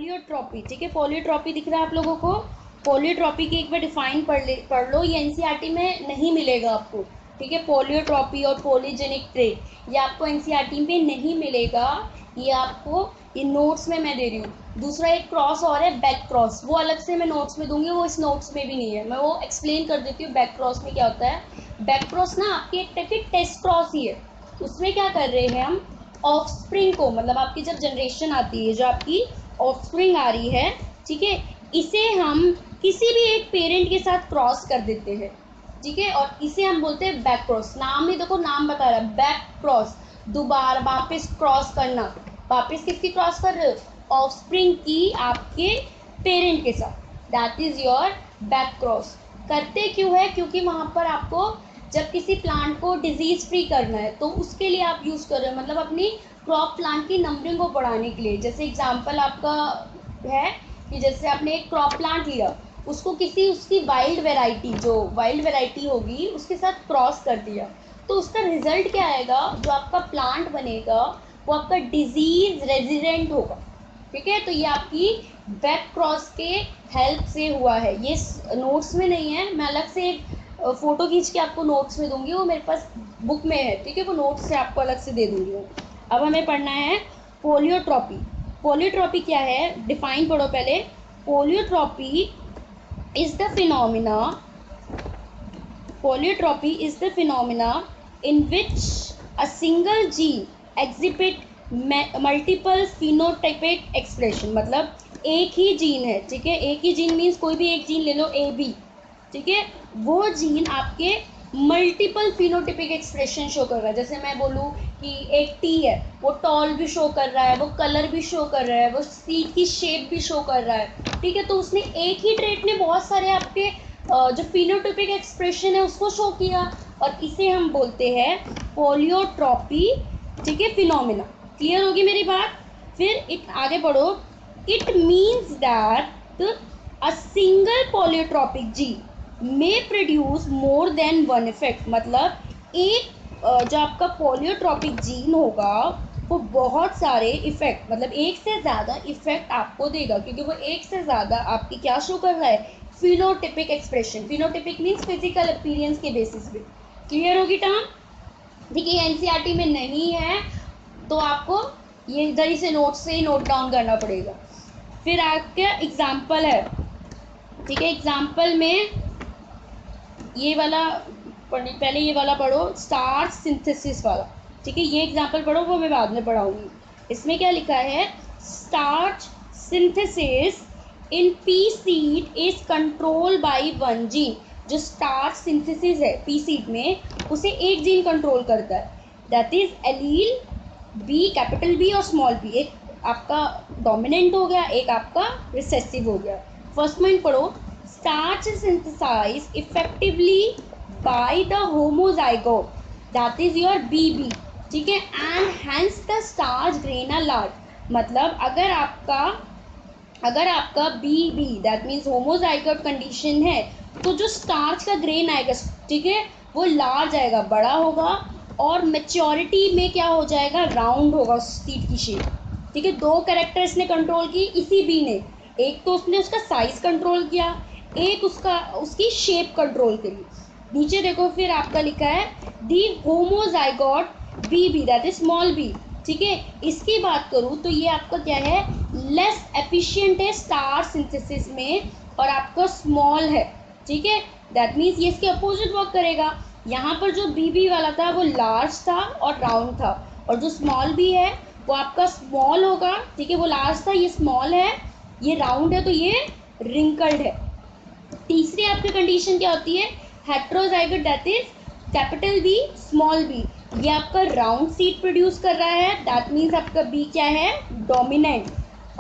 पोलियोट्रॉपी, ठीक है, पोलियोट्रॉपी दिख रहा है आप लोगों को। पोलियोट्रॉपी की एक बार डिफाइन पढ़ लो, ये एनसीईआरटी में नहीं मिलेगा आपको, ठीक है। पोलियोट्रॉपी और पॉलीजेनिक ट्रेट ये आपको एनसीईआरटी में नहीं मिलेगा, ये आपको ये नोट्स में मैं दे रही हूँ। दूसरा एक क्रॉस और है बैक क्रॉस, वो अलग से मैं नोट्स में दूंगी, वो इस नोट्स में भी नहीं है, मैं वो एक्सप्लेन कर देती हूँ बैक क्रॉस में क्या होता है। बैक क्रॉस ना आपकी एक टाइप की टेस्ट क्रॉस ही है। उसमें क्या कर रहे हैं हम, ऑफस्प्रिंग को, मतलब आपकी जब जनरेशन आती है, जो आपकी ऑफस्प्रिंग आ रही है, ठीक है, इसे हम किसी भी एक पेरेंट के साथ क्रॉस कर देते हैं, ठीक है, और इसे हम बोलते हैं बैक क्रॉस। नाम ही देखो, नाम बता रहा है बैक क्रॉस, दोबारा वापस क्रॉस करना। वापस किसकी क्रॉस कर रहे हो, ऑफस्प्रिंग की आपके पेरेंट के साथ, that is your back cross. करते क्यों है, क्योंकि वहां पर आपको जब किसी प्लांट को डिजीज फ्री करना है तो उसके लिए आप यूज कर रहे हो, मतलब अपनी क्रॉप प्लांट की नंबरिंग को बढ़ाने के लिए। जैसे एग्जांपल आपका है कि जैसे आपने एक क्रॉप प्लांट लिया, उसको किसी उसकी वाइल्ड वेराइटी, जो वाइल्ड वेराइटी होगी उसके साथ क्रॉस कर दिया, तो उसका रिजल्ट क्या आएगा, जो आपका प्लांट बनेगा वो आपका डिजीज रेजिडेंट होगा, ठीक है। तो ये आपकी बैक क्रॉस के हेल्प से हुआ है, ये नोट्स में नहीं है, मैं अलग से एक फोटो खींच के आपको नोट्स में दूंगी, वो मेरे पास बुक में है, ठीक है, वो नोट्स से आपको अलग से दे दूंगी मैं। अब हमें पढ़ना है पोलियोट्रॉपी। पोलियोट्रॉपी क्या है, डिफाइन पढ़ो पहले। Pleiotropy is the phenomena, polytropy is the phenomena in which a single gene exhibit multiple phenotypic expression, मतलब एक ही जीन है, ठीक है, एक ही जीन मीन्स कोई भी एक जीन ले लो ए बी, ठीक है, वो जीन आपके मल्टीपल फिनोटिपिक एक्सप्रेशन शो कर रहा है। जैसे मैं बोलूँ कि एक टी है, वो टॉल भी शो कर रहा है, वो कलर भी शो कर रहा है, वो सीड की शेप भी शो कर रहा है, ठीक है। तो उसने एक ही ट्रेट ने बहुत सारे आपके जो फिनोटिपिक एक्सप्रेशन है उसको शो किया, और इसे हम बोलते हैं पोलियोट्रॉपी, ठीक है, फिनोमिना। क्लियर होगी मेरी बात। फिर आगे बढ़ो। It means that a single pleiotropic gene may produce more than one effect, मतलब एक जो आपका पोलियोट्रॉपिक जीन होगा वो बहुत सारे इफेक्ट, मतलब एक से ज़्यादा इफेक्ट आपको देगा, क्योंकि वो एक से ज़्यादा आपकी क्या शो कर रहा है, phenotypic expression. Phenotypic means physical appearance के बेसिस पे। क्लियर होगी टर्म, ठीक है। एनसीईआरटी में नहीं है तो आपको ये इधर ही से नोट से ही नोट डाउन करना पड़ेगा। फिर आपके एग्जाम्पल है, ठीक है, एग्जाम्पल में ये वाला पहले ये वाला पढ़ो, स्टार्च सिंथेसिस वाला, ठीक है, ये एग्जाम्पल पढ़ो, वो मैं बाद में पढ़ाऊंगी। इसमें क्या लिखा है, starch synthesis in pea seed is control by one gene. जो स्टार्च सिंथेसिस है पी सीड में, उसे एक जीन कंट्रोल करता है, that is allele B, capital B और स्मॉल बी। एक आपका डोमिनेंट हो गया, एक आपका रिसेसिव हो गया। फर्स्ट पॉइंट पढ़ो, starch is synthesized effectively by the homozygote, that is your BB, ठीक है, and hence the starch grain are large। मतलब अगर आपका BB that means homozygote condition है, तो जो स्टार्च का ग्रेन आएगा, ठीक है, वो लार्ज आएगा, बड़ा होगा, और मेच्योरिटी में क्या हो जाएगा, राउंड होगा सीड की शेप, ठीक है। दो कैरेक्टर इसने कंट्रोल की इसी बी ने, एक तो उसने उसका साइज कंट्रोल किया, एक उसकी शेप कंट्रोल करी। नीचे देखो फिर आपका लिखा है the homozygote b b, that is small b, ठीक है। इसकी बात करूँ तो ये आपका क्या है, लेस एफिशिएंट है स्टार सिंथेसिस में, और आपका स्मॉल है, ठीक है, दैट मीन्स ये इसके अपोजिट वर्क करेगा। यहाँ पर जो बीबी वाला था वो लार्ज था और राउंड था, और जो स्मॉल बी है वो आपका स्मॉल होगा, ठीक है, वो लार्ज था, ये स्मॉल है, ये राउंड है, तो ये रिंकल्ड है। तीसरी आपकी कंडीशन क्या होती है, heterozygote, that is capital B small B, ये आपका राउंड सीड प्रोड्यूस कर रहा है, दैट मीन्स आपका बी क्या है, डोमिनेंट,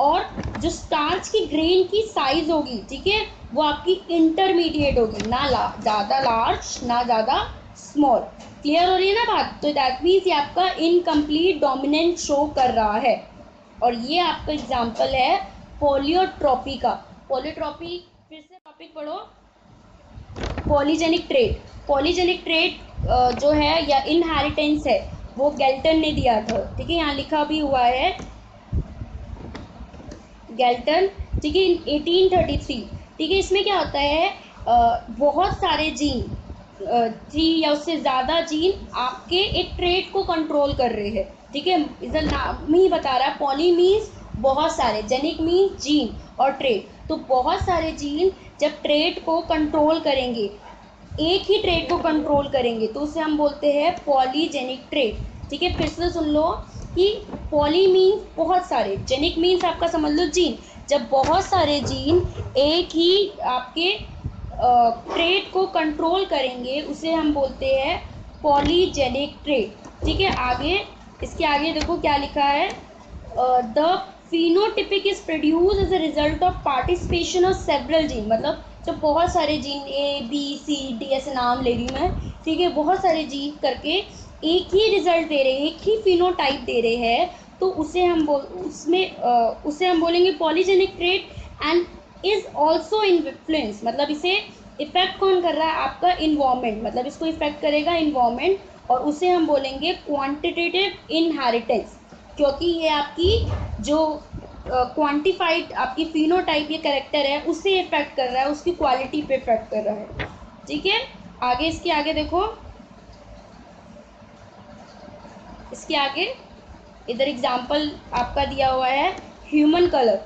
और जो स्टार्च की ग्रेन की साइज होगी, ठीक है, वो आपकी इंटरमीडिएट होगी, ना ज़्यादा लार्ज ना ज़्यादा स्मॉल। क्लियर हो रही है ना बात। तो दैट मीन्स ये आपका इनकम्प्लीट डोमिनेंट शो कर रहा है, और ये आपका एग्जाम्पल है पोलियोट्रॉपी का। पोलियोट्रॉपी, फिर से टॉपिक पढ़ो, पॉलीजेनिक ट्रेट। पॉलीजेनिक ट्रेट जो है या इनहेरिटेंस है, वो गैल्टन ने दिया था, ठीक है, यहाँ लिखा भी हुआ है, गैल्टन, ठीक है, इन 1833, ठीक है। इसमें क्या होता है, बहुत सारे जीन, 3 या उससे ज़्यादा जीन आपके एक ट्रेट को कंट्रोल कर रहे हैं, ठीक है। इधर नाम ही बता रहा है, पॉली मीन्स बहुत सारे, जेनिक मीन्स जीन और ट्रेट। तो बहुत सारे जीन जब ट्रेट को कंट्रोल करेंगे, एक ही ट्रेट को कंट्रोल करेंगे, तो उसे हम बोलते हैं पॉलीजेनिक ट्रेट, ठीक है। फिर से सुन लो कि पॉली मीन्स बहुत सारे, जेनिक मीन्स आपका समझ लो जीन। जब बहुत सारे जीन एक ही आपके ट्रेट को कंट्रोल करेंगे, उसे हम बोलते हैं पॉलीजेनिक ट्रेट, ठीक है। आगे, इसके आगे देखो क्या लिखा है, the phenotypic is produced as a result of participation of several gene, मतलब जब बहुत सारे gene A B C D ऐसे नाम ले रही हूँ मैं, ठीक है, बहुत सारे जीन करके एक ही रिजल्ट दे रहे हैं, एक ही फिनोटाइप दे रहे हैं, तो उसे हम उसे हम बोलेंगे polygenic trait. And is also influence, मतलब इसे इफेक्ट कौन कर रहा है, आपका इन्वायरमेंट, मतलब इसको इफेक्ट करेगा इन्वायरमेंट, और उसे हम बोलेंगे क्वांटिटेटिव इनहेरिटेंस, क्योंकि ये आपकी जो क्वांटिफाइड आपकी फिनोटाइप ये कैरेक्टर है उसे इफेक्ट कर रहा है, उसकी क्वालिटी पे इफेक्ट कर रहा है, ठीक है। आगे, इसके आगे देखो, इसके आगे इधर एग्जांपल आपका दिया हुआ है, human colour,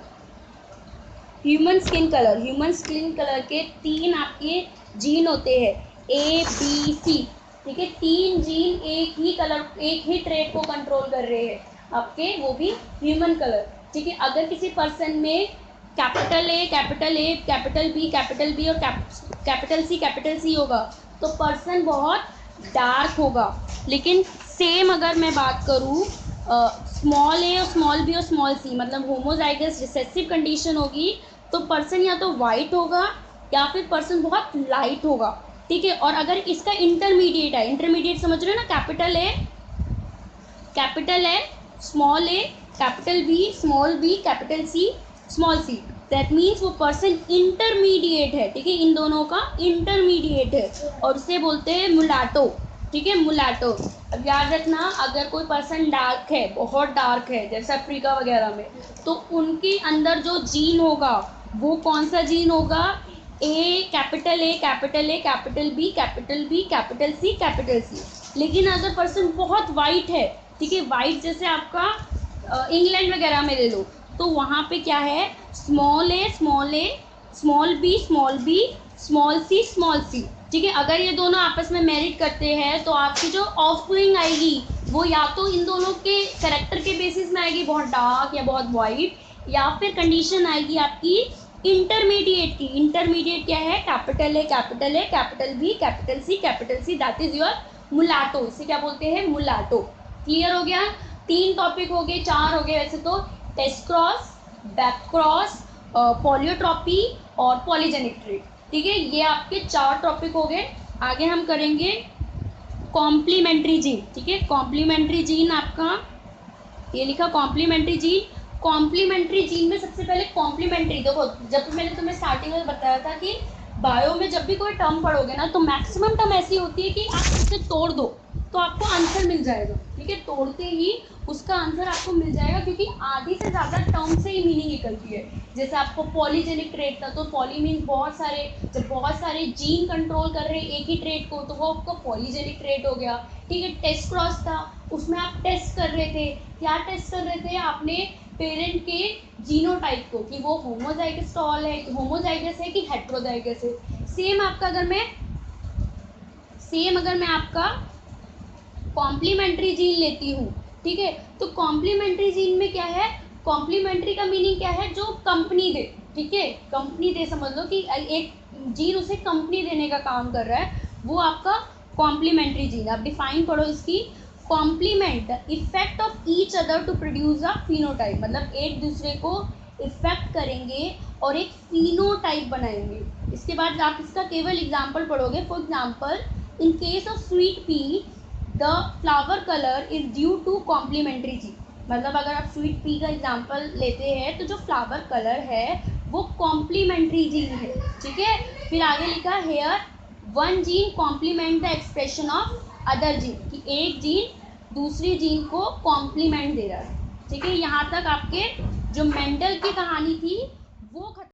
human skin colour. Human skin colour के 3 आपके जीन होते हैं, A B C, ठीक है। 3 जीन एक ही कलर, एक ही ट्रेट को कंट्रोल कर रहे हैं आपके, वो भी ह्यूमन कलर, ठीक है। अगर किसी पर्सन में कैपिटल A, कैपिटल B और कैपिटल C होगा, तो पर्सन बहुत डार्क होगा। लेकिन सेम अगर मैं बात करूँ स्मॉल a और स्मॉल b और स्मॉल c, मतलब होमोजाइगस रिसेसिव कंडीशन होगी, तो पर्सन या तो वाइट होगा या फिर पर्सन बहुत लाइट होगा, ठीक है। और अगर इसका इंटरमीडिएट है, इंटरमीडिएट समझ रहे हो ना, capital A small a, capital B capital C small c, that means वो पर्सन इंटरमीडिएट है, ठीक है, इन दोनों का इंटरमीडिएट है, और उसे बोलते हैं मुलाटो, ठीक है, मुलाटो। अब याद रखना, अगर कोई पर्सन डार्क है, बहुत डार्क है, जैसे अफ्रीका वगैरह में, तो उनके अंदर जो जीन होगा वो कौन सा जीन होगा, capital A capital B capital C। लेकिन अगर पर्सन बहुत वाइट है, ठीक है, वाइट जैसे आपका इंग्लैंड वगैरह में ले लो, तो वहाँ पे क्या है, small a small b small c, ठीक है। अगर ये दोनों आपस में मैरिट करते हैं, तो आपकी जो ऑफस्प्रिंग आएगी वो या तो इन दोनों के कैरेक्टर के बेसिस में आएगी, बहुत डार्क या बहुत वाइट, या फिर कंडीशन आएगी आपकी इंटरमीडिएट की। इंटरमीडिएट क्या है, capital A capital B capital C, that is your mulatto. इसे क्या बोलते हैं, मुलाटो। क्लियर हो गया, 3 टॉपिक हो गए, 4 हो गए वैसे तो, टेस्ट क्रॉस, बैक क्रॉस, पॉलियोट्रॉपी और पॉलीजेनिक ट्रेट, ठीक है। ये आपके 4 टॉपिक हो गए। आगे हम करेंगे कॉम्प्लीमेंट्री जीन, ठीक है। कॉम्प्लीमेंट्री जीन आपका ये लिखा, कॉम्प्लीमेंट्री जीन में सबसे पहले कॉम्प्लीमेंट्री, देखो जब मैंने तुम्हें स्टार्टिंग में बताया था कि बायो में जब भी कोई टर्म पढ़ोगे ना, तो मैक्सिमम टर्म ऐसी होती है कि आप उसे तोड़ दो तो आपको आंसर मिल जाएगा, ठीक है, तोड़ते ही उसका आंसर आपको मिल जाएगा, क्योंकि आधी से ज़्यादा टर्म से ही मीनिंग निकलती है। जैसे आपको पॉलीजेनिक ट्रेट था, तो पॉली मीन्स बहुत सारे, जब बहुत सारे जीन कंट्रोल कर रहे हैं एक ही ट्रेट को, तो वो आपका पॉलीजेनिक ट्रेट हो गया, ठीक है। टेस्ट क्रॉस था, उसमें आप टेस्ट कर रहे थे, क्या टेस्ट कर रहे थे, आपने पेरेंट के जीनोटाइप को, कि वो होमोजाइगस है कि हेट्रोजाइगस है। सेम अगर मैं आपका कॉम्प्लीमेंट्री जीन लेती हूँ, ठीक है, तो कॉम्प्लीमेंट्री जीन में क्या है, कॉम्प्लीमेंट्री का मीनिंग क्या है, जो कंपनी दे, ठीक है, कंपनी दे, समझ लो कि एक जीन उसे कंपनी देने का काम कर रहा है, वो आपका कॉम्प्लीमेंट्री जीन। आप डिफाइन पढ़ो इसकी, complement the effect of each other to produce a phenotype, मतलब एक दूसरे को इफेक्ट करेंगे और एक फिनोटाइप बनाएंगे। इसके बाद आप इसका केवल एग्जाम्पल पढ़ोगे। For example, in case of sweet pea the flower colour is due to complementary gene, मतलब अगर आप स्वीट पी का एग्जाम्पल लेते हैं, तो जो फ्लावर कलर है वो कॉम्प्लीमेंट्री जीन है, ठीक है। फिर आगे लिखा, here one gene complement the expression of other gene, कि एक जीन दूसरी जीन को कॉम्प्लीमेंट दे रहा है, ठीक है। यहाँ तक आपके जो मेंडल की कहानी थी वो खत्म।